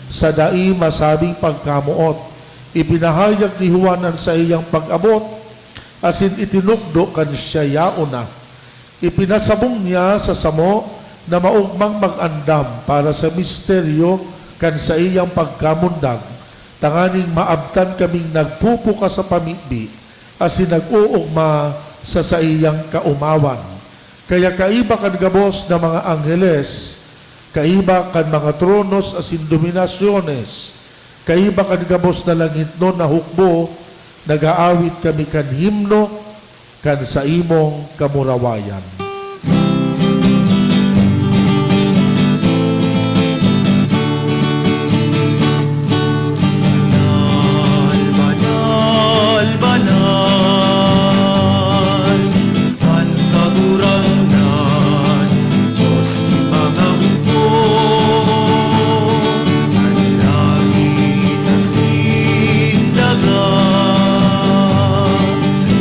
sa dai masabing pagkamuot, ipinahayag ni Juanan sa iyang pag-abot, asin itinukdo kan siya yauna. Ipinasabong niya sa samo na maugmang mag-andam para sa misteryo kan sa iyang pagkamundag, tanganing maabtan kaming nagpupuka sa pamibi, asin nag-uugma sa iyang kaumawan. Kaya kaiba kan gabos na mga angheles, kaiba kan mga tronos asin dominasyones, kaiba kan gabos na langit no na hukbo, nagaawit kami kan himno, kan sa imong kamurawayan. Banal, banal, ang kagurangan, Diyos ipangako, ang langit asin dagat,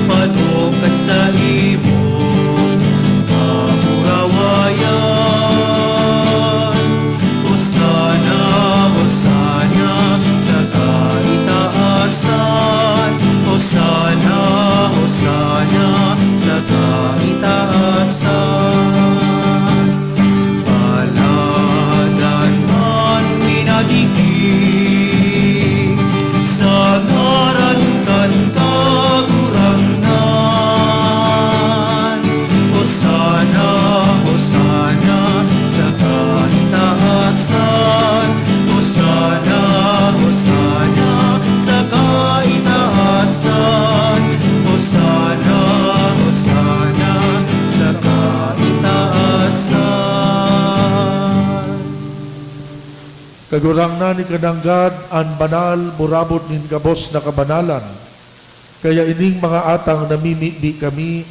padukan sa imong kamurawayan. Hosana, Hosana, sa kaitaasan. Hosana, Hosana, sa kaitaasan. Palagan man minadikit, sa ngaran kan kagurangan. Hosana, Hosana, sa kaitaasan. Hosana, Hosana, sa kaitaasan. Hosana, Hosana, sa kaitaasan. Kagurang na ni kananggad an banal murabot nin gabos na kabanalan. Kaya ining mga atang namimibi kami,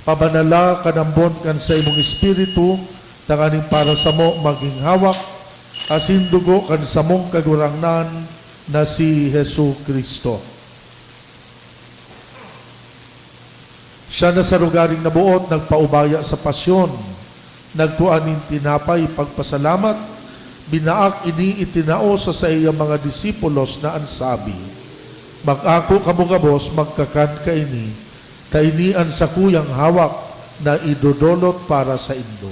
pabanala kanambon kan sa imong espiritu, tanganing para sa mo maging hawak, asin dugo kan sa mong kagurangnan na si Hesu Kristo. Siya na sa lugaring nabuot, nagpaubaya sa pasyon, nagkuanin tinapay pagpasalamat, binaak ini itinao sa iyang mga disipulos na ansabi, mag-ako kamugabos magkakan ka ini, tainian sa kuyang hawak na idodolot para sa indo.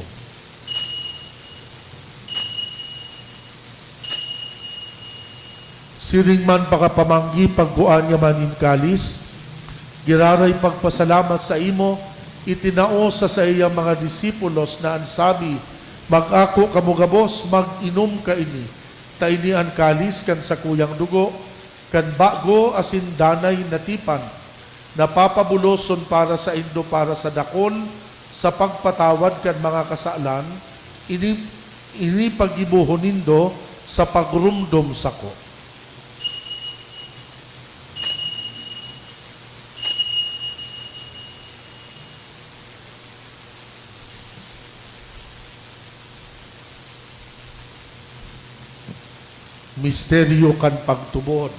Siring man pakapamanggi pagkuan niya manin kalis, giraray pagpasalamat sa imo, itinao sa iyang mga disipulos na ansabi, mag-ako kamugabos, mag-inom ka ini, tainian kalis kan sa kuyang dugo, kan bago asin danay natipan, napapabuloson para sa indo para sa dakol, sa pagpatawad kan mga kasalan, ini pagibuhon nindo sa pagrumdom sako. Misteryo kan pagtubod.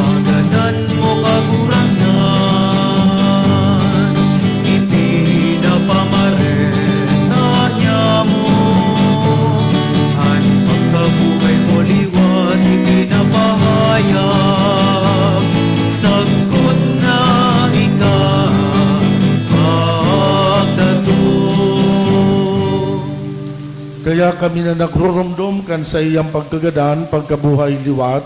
Nagadan mo kagurangan, ipinapamarena niya mo. Ang pagkabuhay mo liwat, ipinapahayag, sagot na ikaw pagdato. Kaya kami na nagrurumdum kan sa iyang pagkagadan, pagkabuhay liwat,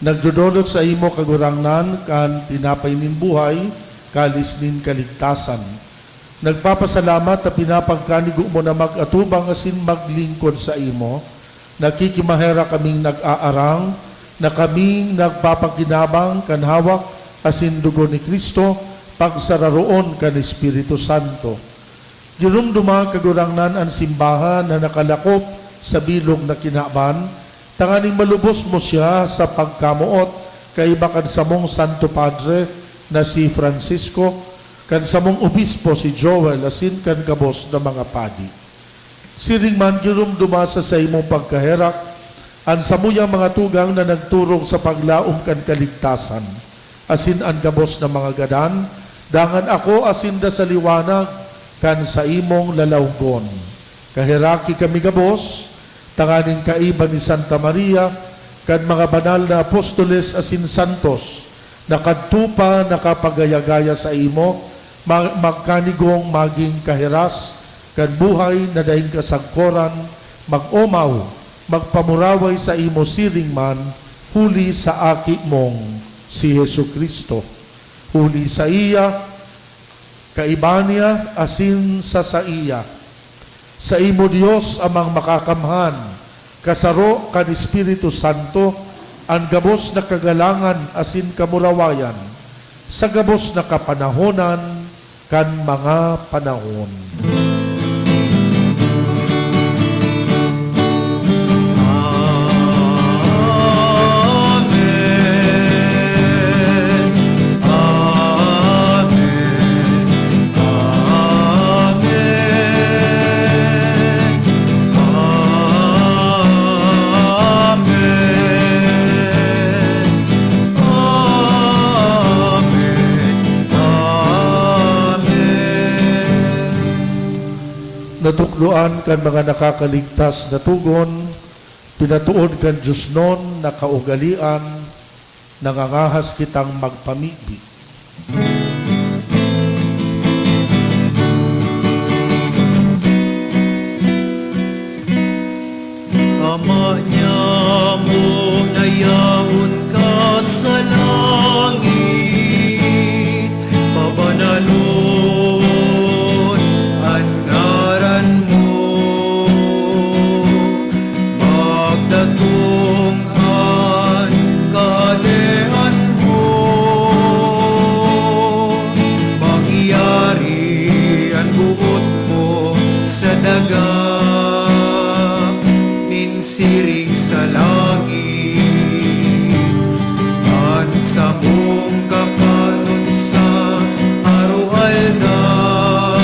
nagdodolot sa imo kagurangnan kan tinapay nin buhay, kalis nin kaligtasan. Nagpapasalamat na pinapagkanigo mo na mag-atubang asin maglingkod sa imo. Nakikimahera kaming nag-aarang, na kaming nagpapaginabang kan hawak asin dugo ni Kristo, pagsararoon kan Espiritu Santo. Girumduma kagurangnan ang simbahan na nakalakop sa bilog na kinaban, tanganing malubos mo siya sa pagkamuot kay bakan sa mong Santo Padre na si Francisco, kan sa mong obispo si Joel, asin kan kabos na mga padi. Siring man girumduma sa imong pagkaherak, ang samuyang mga tugang na nagturong sa paglaom kan kaligtasan, asin ang kabos na mga gadan, dangan ako asin da sa liwanag, kan sa imong lalawgon. Kahiraki kami gabos, tanganing kaiba ni Santa Maria, kan mga banal na apostoles asin santos, nakadtupa nakapagayagaya sa imo, magkanigong maging kahiras, kan buhay na daing kasagkoran, mag-omaw, magpamuraway sa imo siring man, huli sa aki mong si Hesu Kristo. Huli sa iya, kaiba niya asin sa iya. Sa imo Dios amang makakamhan, kasaro kan Espiritu Santo, ang gabos na kagalangan asin kamurawayan, sa gabos na kapanahonan kan mga panahon. Amen. Amen. Natukloan kan mga nakakaligtas na tugon, pinatuod kan Diyos non na kaugalian, nangangahas kitang magpamibi. Ama niya mo nayaon ka sa langit, pabanalon ang ngaran mo, magdatunghan kadean mo, mangyari ang buot mo sa daga, siring sa langit, at sa mong kapanon sa araw-aldaw,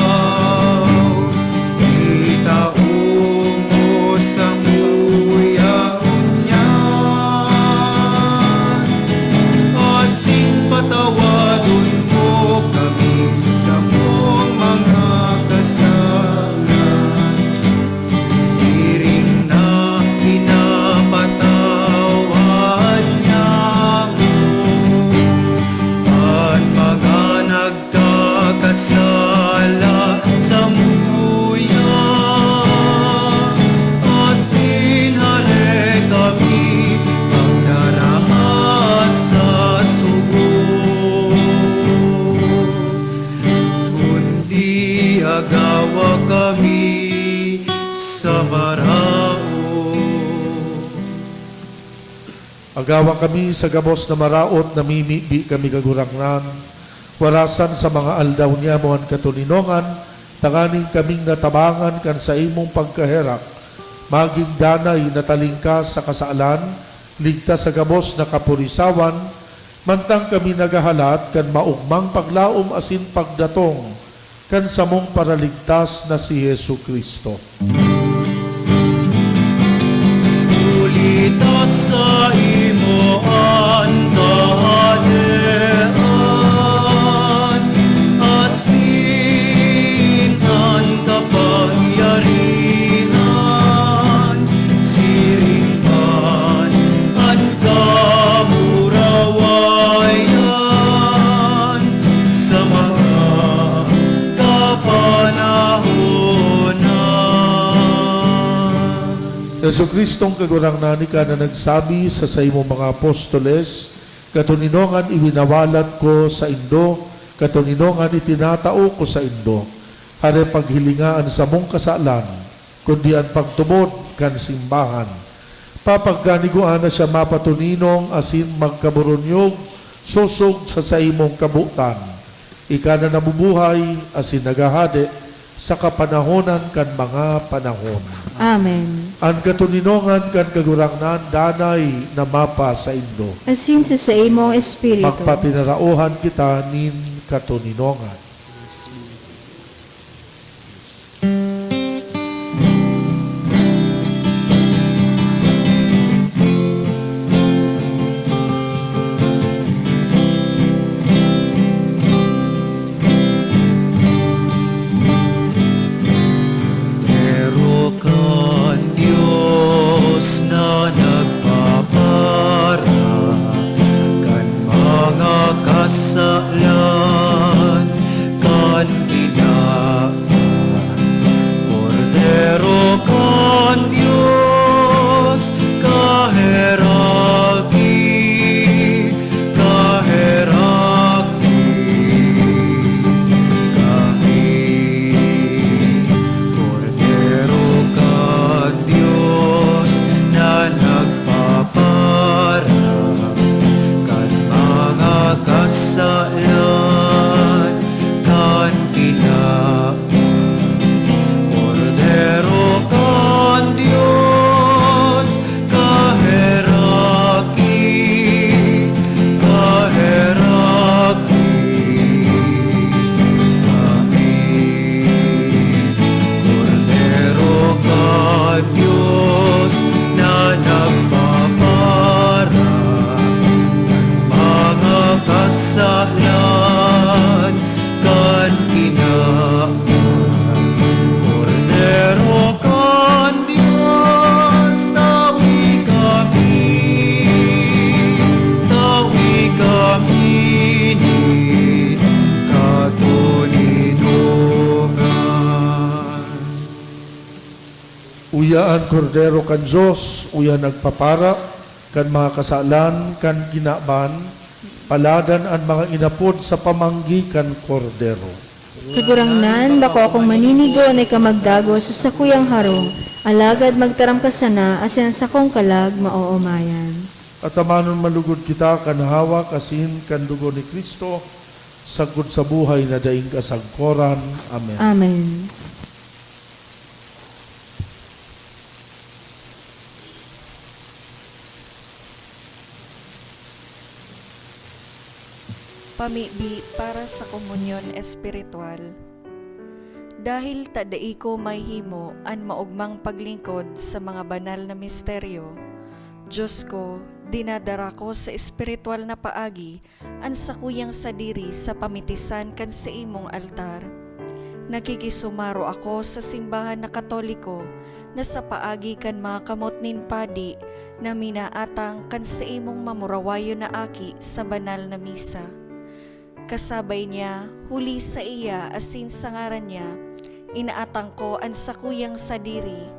itaong mo sa muyaon niyan, asin patawadon mo kami sa samong mga kasalanan, siring na pinapatawad niya mo at mga nagkakasala sa muya, asin halik kami pagdaraan sa sugo, kundi agawa kami sa marao. Agawa kami sa gabos na maraot, namimibi kami kagurangnan, warasan sa mga aldaw niya mo ang katulinongan, tanganing kaming natabangan kan sa imong pagkaherak, maging danay na talingkas sa kasaalan, ligtas sa gabos na kapurisawan, mantang kami nagahalat kan maugmang paglaom asin pagdatong, kan samong paraligtas na si Yesu Kristo. Ulita sa imo ang kahadean, asin ang kapangyarihan, siringan ang kamurawayan, sa mga kapanahonan. Yesu Kristong kagurangnan ka na nagsabi sa imong mga apostoles, katuninongan iwinawalat ko sa Indo, katuninongan itinatao ko sa Indo, hare paghilingaan sa mong kasalan, kundi ang pagtubod kan simbahan. Papagganiguan na siya mapatuninong asin magkaburunyog, susog sa imong kabutan. Ika na nabubuhay asin nagahade sa kapanahonan kan mga panahon. Amen. Ang katuninongan kan kagurangnan danay na mapa sa Indo. Asin sa imong espiritu. Magpatinarauhan kita nin katuninongan. Pero kan Diyos na nagpapara kan mga kasalan, Uyaan kordero kan Diyos, uya nagpapara, kan mga kasalan, kan ginaban, paladan ang mga inapod sa pamanggi kan kordero. Kagurangnan, bako akong maninigo na ikamagdago sa sakuyang harong, alagad magtaram ka sana, asin sa kong kalag maoomayan. At amanon malugod kita kan hawa kasin kan dugo ni Kristo, sagod sa buhay na daing kasagkoran. Amen. Amen. Pamibi para sa komunyon espiritual. Dahil tadai ko may himo an maugmang paglingkod sa mga banal na misteryo, Diyos ko, dinadara ko sa espiritual na paagi an sakuyang sadiri sa pamitisan kan sa imong altar. Nakikisumaro ako sa simbahan na Katoliko na sa paagi kan mga kamot nin padi na minaatang kan sa imong mamurawayo na aki sa banal na misa. Kasabay niya, huli sa iya asin sa ngaran niya, inaatang ko ang sakuyang sadiri.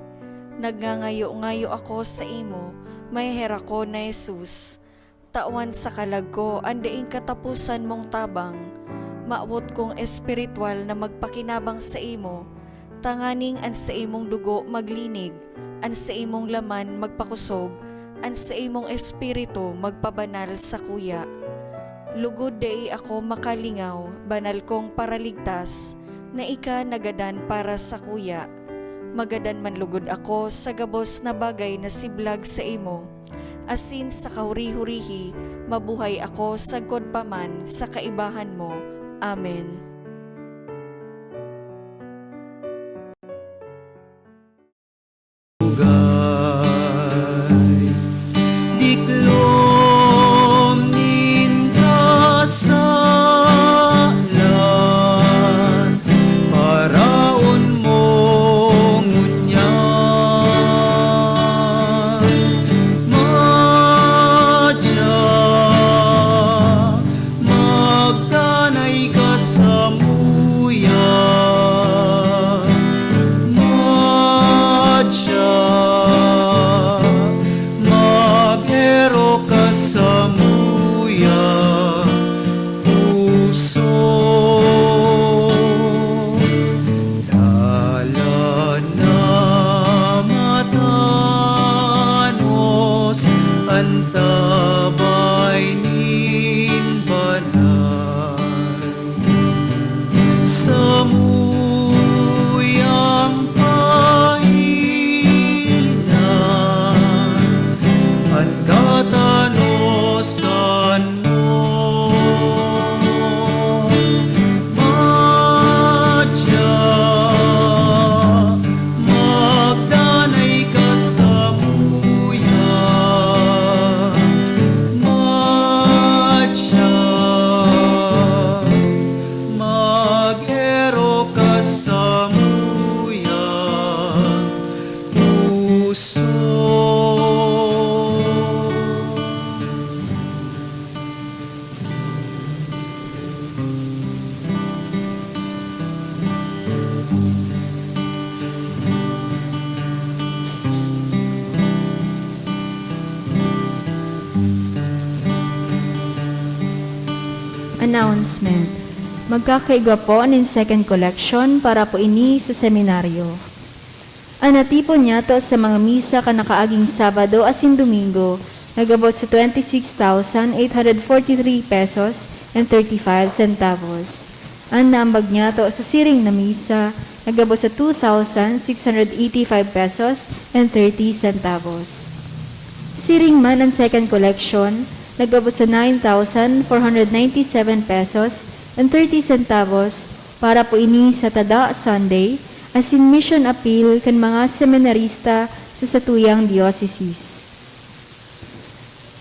Nagngangayo-ngayo ako sa imo, may hera ko na Jesus. Tawan sa kalag ko, andaing katapusan mong tabang. Maawot kong espiritual na magpakinabang sa imo, tanganing an sa imong dugo maglinig, an sa imong laman magpakusog, an sa imong espiritu magpabanal sa kuya. Lugod day ako makalingaw, banal kong paraligtas, na ika nagadan para sa kuya. Magadan man lugod ako sa gabos na bagay na siblag sa imo. Asin sa kahuri-hurihi, mabuhay ako sa godpaman sa kaibahan mo. Amen. Ugay, diklom nin kasalan, paraon mong unyan. Madya, magdanay ka sa muya. Madya, maghero ka sa muya. Puso, dala na matanos, antabay nin banal. Sa muyang pahilan, ang katanosan mo. Madya, magdanay ka sa muya. Madya, maghero ka sa muya. Puso. Announcement. Magkakaigwa po nin second collection para po ini sa seminaryo. Anatipon niya to sa mga misa ka nakaaging Sabado asin Domingo, nagabot sa 26,843 pesos and 35 centavos. Ang naambag niya to sa siring na misa, nagabot sa 2,685 pesos and 30 centavos. Siring man ang second collection, nagabot sa 9,497 pesos and 30 centavos para po ini sa Tada Sunday as in mission appeal kan mga seminarista sa satuyang diocese.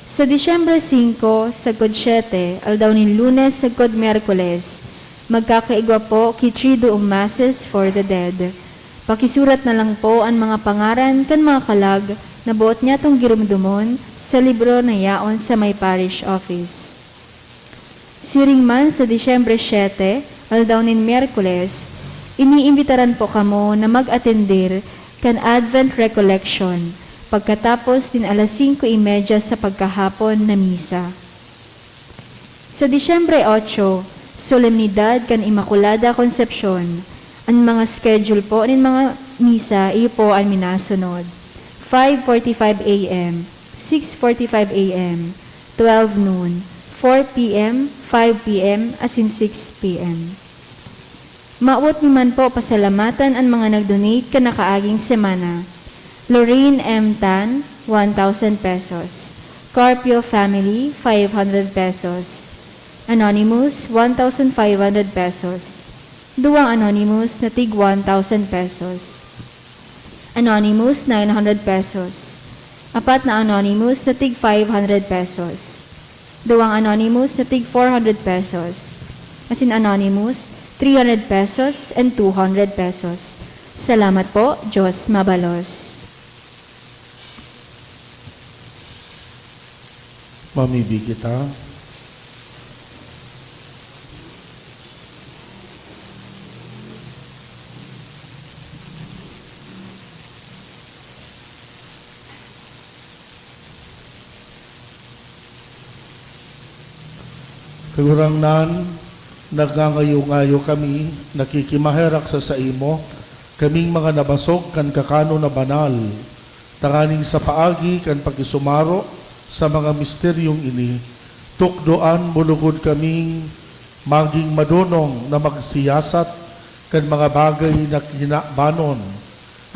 Sa Disyembre 5, sagod 7, aldaw nin Lunes, sagod Miyerkules, magkakaigwa po kitrido masses for the dead. Pakisurat na lang po ang mga pangaran kan mga kalag na buot niya tong girumdumon sa libro na yaon sa may parish office. Siring man sa Disyembre 7, aldaw nin Miyerkules, iniimbitaran po kamo na mag-atender kan Advent Recollection, pagkatapos din alas 5:30 sa pagkahapon na misa. Sa Disyembre 8, Solemnidad kan Immaculada Concepcion. Ang mga schedule po ng mga misa, iyo po ay minasunod. 5:45 a.m., 6:45 a.m., 12 noon, 4 p.m., 5 p.m., as in 6 p.m. Maawat naman po pasalamatan ang mga nag-donate ka nakaaging semana. Lorraine M. Tan, 1,000 pesos. Carpio Family, 500 pesos. Anonymous, 1,500 pesos. Duwang Anonymous na tig 1,000 pesos. Anonymous, 900 pesos. Apat na Anonymous na tig 500 pesos. Duwang Anonymous na tig 400 pesos. As in Anonymous, 300 pesos and 200 pesos. Salamat po, Diyos mabalos. Mamibig kita. Kagurangnan, nagngangayo-ngayo kami, nakikimaherak sa imo, kaming mga nabasok kan kakano na banal, tanganing sa paagi kan pagkisumaro sa mga misteryong ini, tukdoan mulugod kaming maging madunong na magsiyasat kan mga bagay na kinabanon,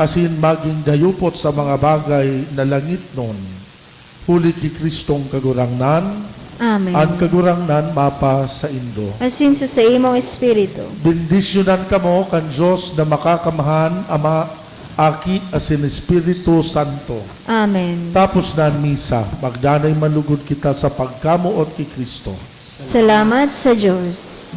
asin maging dayupot sa mga bagay na langit nun. Huli ki Kristong kagurangnan, Amen. ang kagurangnan mapa sa Indo. Asin sa imong Espiritu. Bendisyonan kamo kan Diyos na makakamahan, Ama, Aki, asin Espiritu Santo. Amen. Tapos na ang misa, magdanay malugod kita sa pagkamuot ki Kristo. Salamat sa Diyos.